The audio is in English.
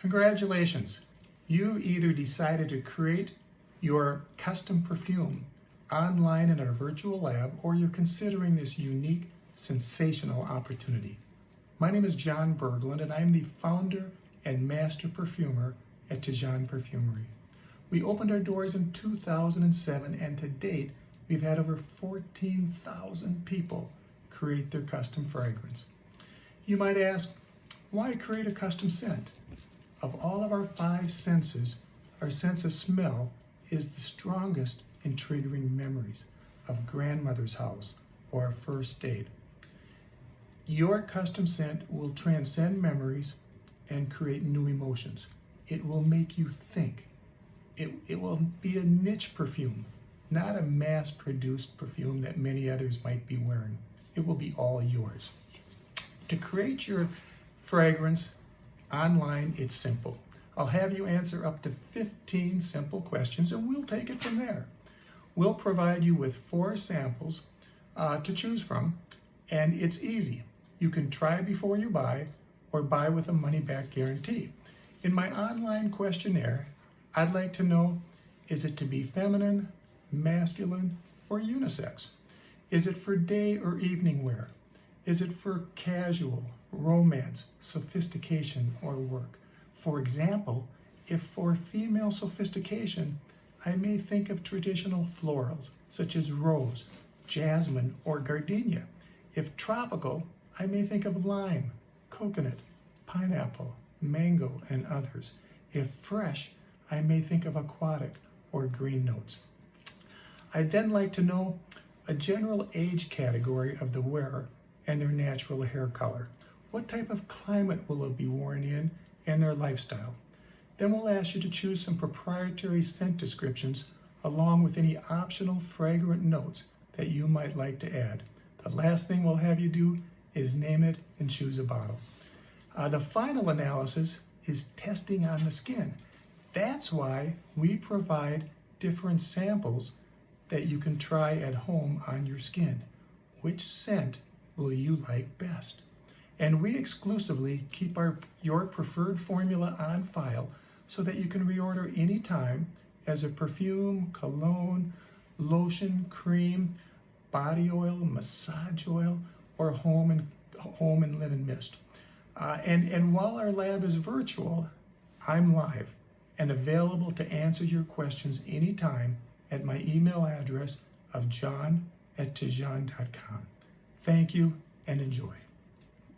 Congratulations! You either decided to create your custom perfume online in our virtual lab, or you're considering this unique, sensational opportunity. My name is John Berglund, and I'm the founder and master perfumer at Tijon Perfumerie. We opened our doors in 2007, and to date, we've had over 14,000 people create their custom fragrance. You might ask, why create a custom scent? Of all of our 5 senses, our sense of smell is the strongest in triggering memories of grandmother's house or a first date. Your custom scent will transcend memories and create new emotions. It will make you think. It will be a niche perfume, not a mass-produced perfume that many others might be wearing. It will be all yours. To create your fragrance online, it's simple. I'll have you answer up to 15 simple questions, and we'll take it from there. We'll provide you with 4 samples to choose from, and it's easy. You can try before you buy, or buy with a money-back guarantee. In my online questionnaire, I'd like to know, is it to be feminine, masculine, or unisex? Is it for day or evening wear? Is it for casual, romance, sophistication, or work? For example, if for female sophistication, I may think of traditional florals such as rose, jasmine, or gardenia. If tropical, I may think of lime, coconut, pineapple, mango, and others. If fresh, I may think of aquatic or green notes. I'd then like to know a general age category of the wearer and their natural hair color. What type of climate will it be worn in, and their lifestyle? Then we'll ask you to choose some proprietary scent descriptions along with any optional fragrant notes that you might like to add. The last thing we'll have you do is name it and choose a bottle. The final analysis is testing on the skin. That's why we provide different samples that you can try at home on your skin. Which scent will you like best? And we exclusively keep your preferred formula on file so that you can reorder anytime as a perfume, cologne, lotion, cream, body oil, massage oil, or home and linen mist. And while our lab is virtual, I'm live and available to answer your questions anytime at my email address of john@tijon.com. Thank you and enjoy.